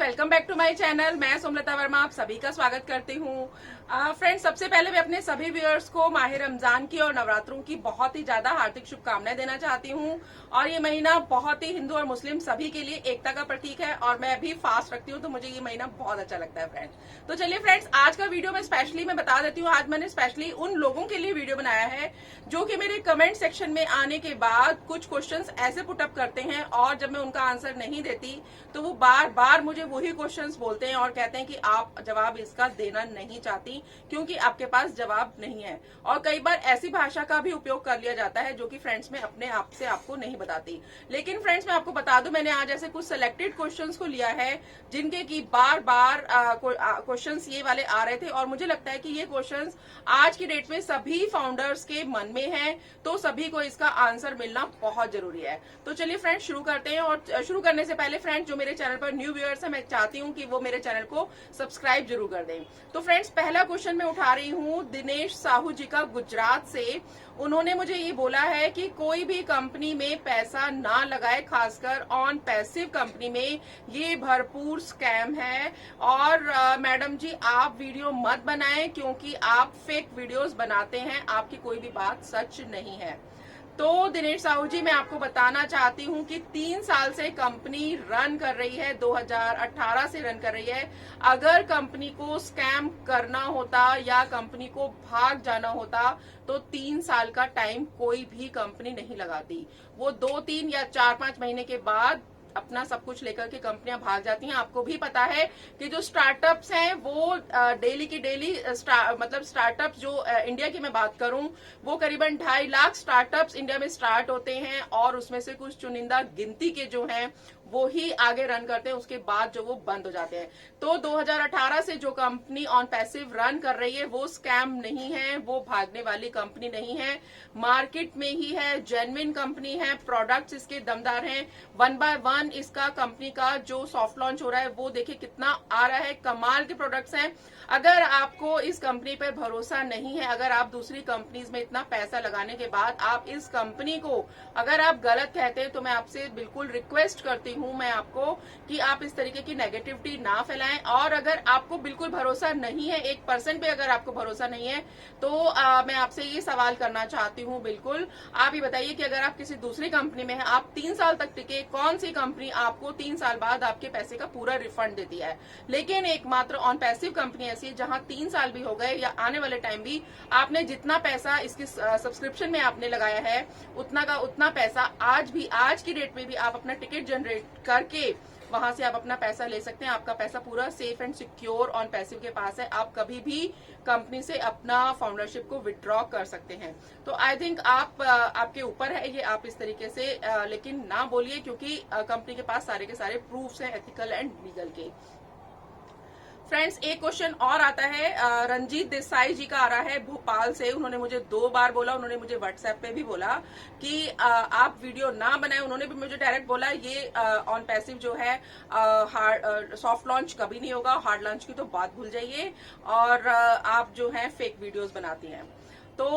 Welcome back to my channel. मैं सोमलता वर्मा आप सभी का स्वागत करती हूँ। फ्रेंड्स, सबसे पहले मैं अपने सभी व्यूअर्स को माह रमजान की और नवरात्रों की बहुत ही ज्यादा हार्दिक शुभकामनाएं देना चाहती हूँ। और ये महीना बहुत ही हिंदू और मुस्लिम सभी के लिए एकता का प्रतीक है और मैं भी फास्ट रखती हूँ, तो मुझे ये महीना बहुत अच्छा लगता है फ्रेंड्स। तो चलिए फ्रेंड्स, आज का वीडियो मैं बता देती हूँ। आज मैंने स्पेशली उन लोगों के लिए वीडियो बनाया है जो कि मेरे कमेंट सेक्शन में आने के बाद कुछ क्वेश्चंस ऐसे पुटअप करते हैं और जब मैं उनका आंसर नहीं देती तो वो बार बार मुझे वही क्वेश्चंस बोलते हैं और कहते हैं कि आप जवाब इसका देना नहीं चाहती क्योंकि आपके पास जवाब नहीं है। और कई बार ऐसी भाषा का भी उपयोग कर लिया जाता है जो कि फ्रेंड्स में अपने आप से आपको नहीं बताती। लेकिन फ्रेंड्स, मैं आपको बता दूं, मैंने आज ऐसे कुछ सिलेक्टेड क्वेश्चंस को लिया है जिनके की बार बार क्वेश्चंस ये वाले आ रहे थे और मुझे लगता है कि ये क्वेश्चंस आज की डेट में सभी फाउंडर्स के मन में है, तो सभी को इसका आंसर मिलना बहुत जरूरी है। तो चलिए फ्रेंड्स, शुरू करते हैं। और शुरू करने से पहले फ्रेंड्स, जो मेरे चैनल पर न्यू व्यूअर्स है, मैं चाहती हूँ कि वो मेरे चैनल को सब्सक्राइब जरूर कर दें। तो फ्रेंड्स, पहला क्वेश्चन मैं उठा रही हूँ दिनेश साहू जी का, गुजरात से। उन्होंने मुझे ये बोला है कि कोई भी कंपनी में पैसा ना लगाए, खासकर ऑन पैसिव कंपनी में, ये भरपूर स्कैम है। और मैडम जी, आप वीडियो मत बनाएं क्योंकि आप फेक वीडियोस बनाते हैं, आपकी कोई भी बात सच नहीं है। तो दिनेश साहू जी, मैं आपको बताना चाहती हूँ कि 3 साल से कंपनी रन कर रही है, 2018 से रन कर रही है। अगर कंपनी को स्कैम करना होता या कंपनी को भाग जाना होता तो 3 साल का टाइम कोई भी कंपनी नहीं लगाती। वो 2-3 या 4-5 महीने के बाद अपना सब कुछ लेकर के कंपनियां भाग जाती हैं। आपको भी पता है कि जो स्टार्टअप्स हैं वो डेली की डेली मतलब स्टार्टअप्स जो इंडिया की मैं बात करूं, वो करीबन 2.5 लाख स्टार्टअप्स इंडिया में स्टार्ट होते हैं और उसमें से कुछ चुनिंदा गिनती के जो हैं वो ही आगे रन करते हैं, उसके बाद जो वो बंद हो जाते हैं। तो 2018 से जो कंपनी ऑन पैसिव रन कर रही है वो स्कैम नहीं है, वो भागने वाली कंपनी नहीं है, मार्केट में ही है, जेन्युइन कंपनी है, प्रोडक्ट्स इसके दमदार हैं। 1 by 1 इसका कंपनी का जो सॉफ्ट लॉन्च हो रहा है वो देखिए कितना आ रहा है, कमाल के प्रोडक्ट्स हैं। अगर आपको इस कंपनी पर भरोसा नहीं है, अगर आप दूसरी कंपनीज में इतना पैसा लगाने के बाद आप इस कंपनी को अगर आप गलत कहते हैं, तो मैं आपसे बिल्कुल रिक्वेस्ट करती हूं मैं आपको कि आप इस तरीके की नेगेटिविटी ना फैलाएं। और अगर आपको बिल्कुल भरोसा नहीं है, 1% पे अगर आपको भरोसा नहीं है, तो मैं आपसे ये सवाल करना चाहती हूँ, बिल्कुल आप ये बताइए कि अगर आप किसी दूसरी कंपनी में हैं, आप 3 साल तक टिके, कौन सी कंपनी आपको 3 साल बाद आपके पैसे का पूरा रिफंड देती है? लेकिन एकमात्र ऑन पैसिव कंपनी ऐसी है जहां 3 साल भी हो गए या आने वाले टाइम भी आपने जितना पैसा इसकी सब्सक्रिप्शन में आपने लगाया है उतना का उतना पैसा आज की डेट में भी आप अपना टिकट जनरेट करके वहां से आप अपना पैसा ले सकते हैं। आपका पैसा पूरा safe and secure on passive के पास है। आप कभी भी कंपनी से अपना फाउंडरशिप को विड्रॉ कर सकते हैं। तो आई थिंक आपके ऊपर है ये, आप इस तरीके से लेकिन ना बोलिए क्योंकि कंपनी के पास सारे के सारे प्रूफ्स हैं एथिकल एंड लीगल के। फ्रेंड्स, एक क्वेश्चन और आता है, रंजीत देसाई जी का आ रहा है भोपाल से। उन्होंने मुझे 2 बार बोला, उन्होंने मुझे व्हाट्सएप पे भी बोला कि आप वीडियो ना बनाएं। उन्होंने भी मुझे डायरेक्ट बोला ये ऑन पैसिव जो है सॉफ्ट लॉन्च कभी नहीं होगा, हार्ड लॉन्च की तो बात भूल जाइए, और आप जो है फेक वीडियोस बनाती हैं। तो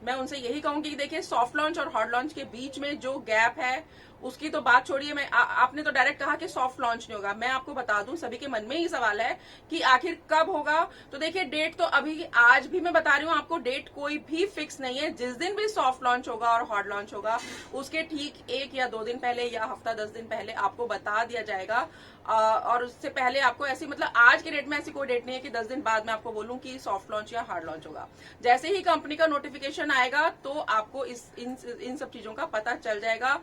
मैं उनसे यही कहूंगी कि देखिए, सॉफ्ट लॉन्च और हार्ड लॉन्च के बीच में जो गैप है उसकी तो बात छोड़िए। आपने तो डायरेक्ट कहा कि सॉफ्ट लॉन्च नहीं होगा। मैं आपको बता दूं, सभी के मन में ही सवाल है कि आखिर कब होगा। तो देखिए, डेट तो अभी आज भी मैं बता रही हूँ आपको, डेट कोई भी फिक्स नहीं है। जिस दिन भी सॉफ्ट लॉन्च होगा और हार्ड लॉन्च होगा उसके ठीक 1 या 2 दिन पहले या हफ्ता 10 दिन पहले आपको बता दिया जाएगा। और उससे पहले आपको ऐसी मतलब आज के डेट में ऐसी कोई डेट नहीं है कि 10 दिन बाद मैं आपको बोलूं कि सॉफ्ट लॉन्च या हार्ड लॉन्च होगा। जैसे ही कंपनी का नोटिफिकेशन आएगा तो आपको इन सब चीजों का पता चल जाएगा।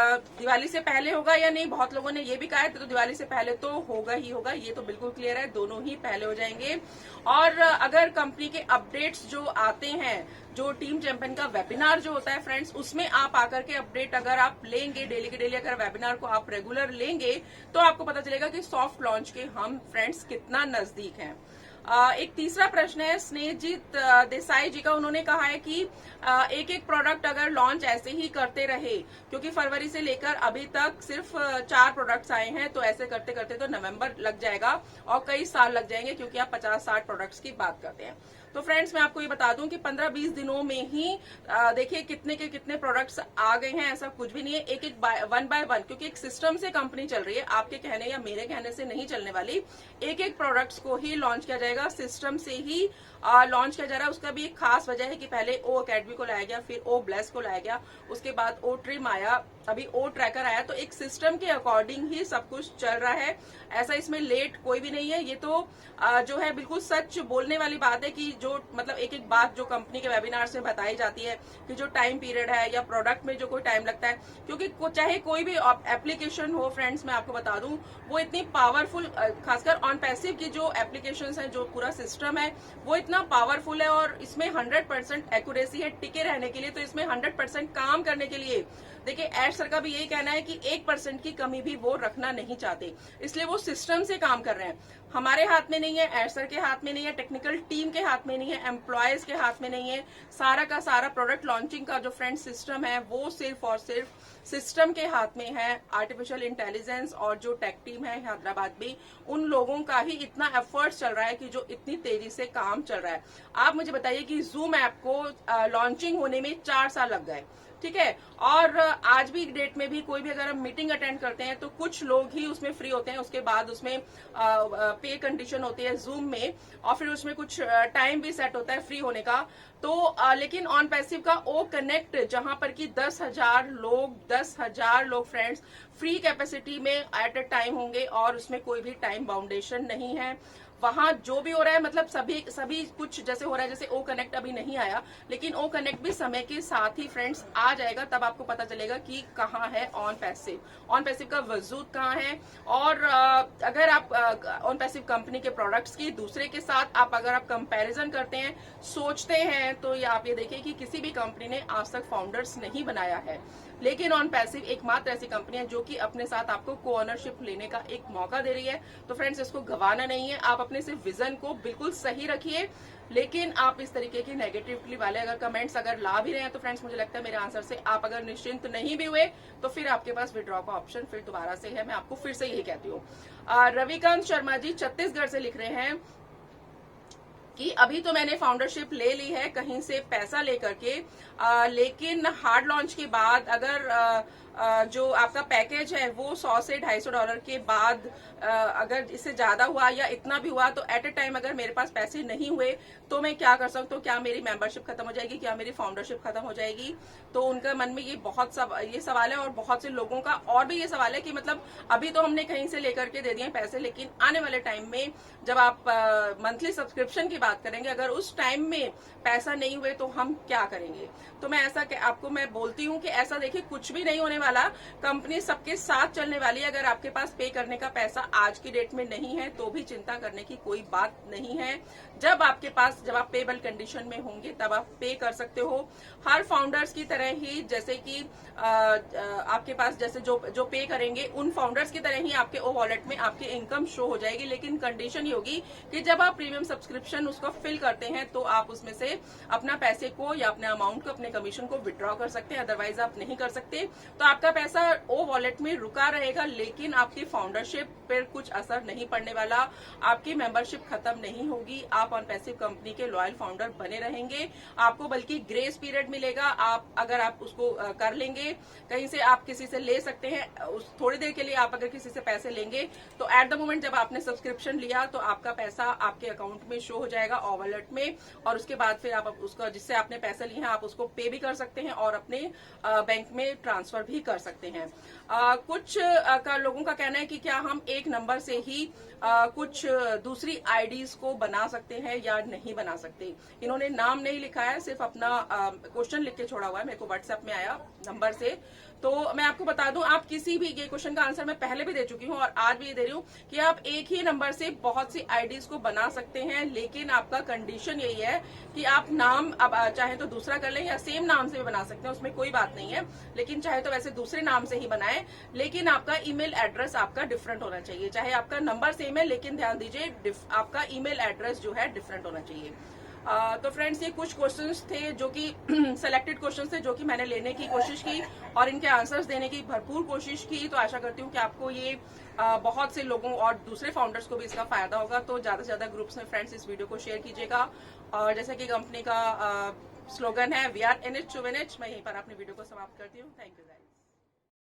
दिवाली से पहले होगा या नहीं, बहुत लोगों ने ये भी कहा है, तो दिवाली से पहले तो होगा ही होगा, ये तो बिल्कुल क्लियर है, दोनों ही पहले हो जाएंगे। और अगर कंपनी के अपडेट्स जो आते हैं, जो टीम चैंपियन का वेबिनार जो होता है फ्रेंड्स, उसमें आप आकर के अपडेट अगर आप लेंगे डेली के डेली, अगर वेबिनार को आप रेगुलर लेंगे तो आपको पता चलेगा कि सॉफ्ट लॉन्च के हम फ्रेंड्स कितना नजदीक हैं। एक तीसरा प्रश्न है स्नेहजीत देसाई जी का। उन्होंने कहा है कि एक एक प्रोडक्ट अगर लॉन्च ऐसे ही करते रहे, क्योंकि फरवरी से लेकर अभी तक सिर्फ 4 प्रोडक्ट्स आए हैं, तो ऐसे करते करते तो नवंबर लग जाएगा और कई साल लग जाएंगे, क्योंकि आप 50-60 प्रोडक्ट्स की बात करते हैं। तो फ्रेंड्स मैं आपको ये बता दूं कि 15-20 दिनों में ही देखिए कितने के कितने प्रोडक्ट्स आ गए हैं। ऐसा कुछ भी नहीं है, एक एक वन बाय वन, क्योंकि एक सिस्टम से कंपनी चल रही है, आपके कहने या मेरे कहने से नहीं चलने वाली। एक एक प्रोडक्ट्स को ही लॉन्च किया जाएगा, सिस्टम से ही लॉन्च किया जा रहा है। उसका भी एक खास वजह है कि पहले ओ अकेडमी को लाया गया, फिर ओ ब्लेस को लाया गया, उसके बाद ओ ट्रिम आया, अभी ओ ट्रैकर आया। तो एक सिस्टम के अकॉर्डिंग ही सब कुछ चल रहा है, ऐसा इसमें लेट कोई भी नहीं है। ये तो जो है बिल्कुल सच बोलने वाली बात है कि जो मतलब एक एक बात जो कंपनी के वेबिनार से बताई जाती है कि जो टाइम पीरियड है या प्रोडक्ट में जो कोई टाइम लगता है, क्योंकि चाहे कोई भी एप्लीकेशन हो फ्रेंड्स, मैं आपको बता दूं वो इतनी पावरफुल, खासकर ऑन पैसिव की जो एप्लीकेशंस हैं, जो पूरा सिस्टम है वो इतना पावरफुल है और इसमें 100% एक्यूरेसी है टिके रहने के लिए। तो इसमें 100% काम करने के लिए देखिए एड सर का भी यही कहना है कि 1% की कमी भी वो रखना नहीं चाहते, इसलिए वो सिस्टम से काम कर रहे हैं। हमारे हाथ में नहीं है, एड सर के हाथ में नहीं है, टेक्निकल टीम के हाथ में नहीं है, एम्प्लॉयज के हाथ में नहीं है। सारा का सारा प्रोडक्ट लॉन्चिंग का जो फ्रेंड सिस्टम है वो सिर्फ और सिर्फ सिस्टम के हाथ में है। आर्टिफिशियल इंटेलिजेंस और जो टेक टीम है हैदराबाद में, उन लोगों का ही इतना एफर्ट चल रहा है कि जो इतनी तेजी से काम चल रहा है। आप मुझे बताइए कि जूम ऐप को लॉन्चिंग होने में 4 साल लग गए, ठीक है। और आज भी डेट में भी कोई भी अगर हम मीटिंग अटेंड करते हैं तो कुछ लोग ही उसमें फ्री होते हैं, उसके बाद उसमें पे कंडीशन होती है जूम में, और फिर उसमें कुछ टाइम भी सेट होता है फ्री होने का। तो लेकिन ऑन पैसिव का ओ कनेक्ट, जहां पर कि 10,000 लोग फ्रेंड्स फ्री कैपेसिटी में एट अ टाइम होंगे और उसमें कोई भी टाइम बाउंडेशन नहीं है। वहां जो भी हो रहा है मतलब सभी कुछ जैसे हो रहा है, जैसे ओ कनेक्ट अभी नहीं आया, लेकिन ओ कनेक्ट भी समय के साथ ही फ्रेंड्स आ जाएगा, तब आपको पता चलेगा कि कहाँ है ऑन पैसिव का वजूद कहाँ है। और अगर आप ऑन पैसिव कंपनी के प्रोडक्ट्स की दूसरे के साथ अगर आप कंपैरिजन करते हैं, सोचते हैं, तो आप ये देखिए कि किसी भी कंपनी ने आज तक फाउंडर्स नहीं बनाया है, लेकिन ऑन पैसिव एकमात्र ऐसी कंपनी है जो कि अपने साथ आपको को ओनरशिप लेने का एक मौका दे रही है। तो फ्रेंड्स इसको गंवाना नहीं है, आप अपने सिर्फ विजन को बिल्कुल सही रखिए। लेकिन आप इस तरीके की नेगेटिवली वाले अगर कमेंट्स अगर ला भी रहे हैं तो फ्रेंड्स मुझे लगता है मेरे आंसर से आप अगर निश्चिंत नहीं भी हुए तो फिर आपके पास विड्रॉ का ऑप्शन फिर दोबारा से है। मैं आपको फिर से यही कहती हूँ। रविकांत शर्मा जी छत्तीसगढ़ से लिख रहे हैं कि अभी तो मैंने फाउंडरशिप ले ली है कहीं से पैसा लेकर के, लेकिन हार्ड लॉन्च के बाद अगर जो आपका पैकेज है वो $100 से $250 के बाद अगर इससे ज्यादा हुआ या इतना भी हुआ तो एट ए टाइम अगर मेरे पास पैसे नहीं हुए तो मैं क्या कर सकता हूँ? क्या मेरी मेंबरशिप खत्म हो जाएगी? क्या मेरी फाउंडरशिप खत्म हो जाएगी? तो उनका मन में ये ये सवाल है, और बहुत से लोगों का और भी ये सवाल है कि मतलब अभी तो हमने कहीं से लेकर के दे दिए पैसे, लेकिन आने वाले टाइम में जब आप मंथली सब्सक्रिप्शन की बात करेंगे, अगर उस टाइम में पैसा नहीं हुए तो हम क्या करेंगे? तो मैं ऐसा आपको मैं बोलती हूँ कि ऐसा देखिए कुछ भी नहीं होने वाला, कंपनी सबके साथ चलने वाली है। अगर आपके पास पे करने का पैसा आज की डेट में नहीं है तो भी चिंता करने की कोई बात नहीं है। जब आपके पास जब आप पेबल कंडीशन में होंगे तब आप पे कर सकते हो। हर फाउंडर्स की तरह ही, जैसे कि आपके पास जैसे जो पे करेंगे उन फाउंडर्स की तरह ही आपके ओ वॉलेट में आपकी इनकम शो हो जाएगी, लेकिन कंडीशन ये होगी कि जब आप प्रीमियम सब्सक्रिप्शन उसको फिल करते हैं तो आप उसमें से अपना पैसे को या अपने अमाउंट को, अपने कमीशन को विड्रॉ कर सकते हैं, अदरवाइज आप नहीं कर सकते। तो आपका पैसा ओ वॉलेट में रुका रहेगा, लेकिन आपकी फाउंडरशिप पर कुछ असर नहीं पड़ने वाला, आपकी मेंबरशिप खत्म नहीं होगी, आप ऑन पैसिव कंपनी के लॉयल फाउंडर बने रहेंगे। आपको बल्कि ग्रेस पीरियड मिलेगा, आप अगर आप उसको कर लेंगे, कहीं से आप किसी से ले सकते हैं, उस थोड़ी देर के लिए आप अगर किसी से पैसे लेंगे तो एट द मोमेंट जब आपने सब्सक्रिप्शन लिया तो आपका पैसा आपके अकाउंट में शो हो जाएगा ओ वॉलेट में, और उसके बाद फिर आप उसका जिससे आपने पैसे लिए हैं आप उसको पे भी कर सकते हैं और अपने बैंक में ट्रांसफर भी कर सकते हैं। कुछ लोगों का कहना है कि क्या हम एक नंबर से ही कुछ दूसरी आईडीज को बना सकते हैं या नहीं बना सकते। इन्होंने नाम नहीं लिखा है, सिर्फ अपना क्वेश्चन लिख के छोड़ा हुआ है, मेरे को व्हाट्सएप में आया नंबर से। तो मैं आपको बता दूं, आप किसी भी, ये क्वेश्चन का आंसर मैं पहले भी दे चुकी हूं और आज भी ये दे रही हूं कि आप एक ही नंबर से बहुत सी आईडीज को बना सकते हैं, लेकिन आपका कंडीशन यही है कि आप नाम अब चाहे तो दूसरा कर लें या सेम नाम से भी बना सकते हैं, उसमें कोई बात नहीं है, लेकिन चाहे तो वैसे दूसरे नाम से ही बनाएं, लेकिन आपका ईमेल एड्रेस आपका डिफरेंट होना चाहिए। चाहे आपका नंबर सेम है, लेकिन ध्यान दीजिए आपका ईमेल एड्रेस जो है डिफरेंट होना चाहिए। तो फ्रेंड्स ये कुछ क्वेश्चंस थे जो कि सेलेक्टेड क्वेश्चंस थे जो कि मैंने लेने की कोशिश की और इनके आंसर्स देने की भरपूर कोशिश की। तो आशा करती हूँ कि आपको ये बहुत से लोगों और दूसरे फाउंडर्स को भी इसका फायदा होगा। तो ज्यादा से ज्यादा ग्रुप्स में फ्रेंड्स इस वीडियो को शेयर कीजिएगा और जैसे कि कंपनी का स्लोगन है we are in it to win it, मैं यहीं पर अपनी वीडियो को समाप्त करती हूँ। Thank you guys.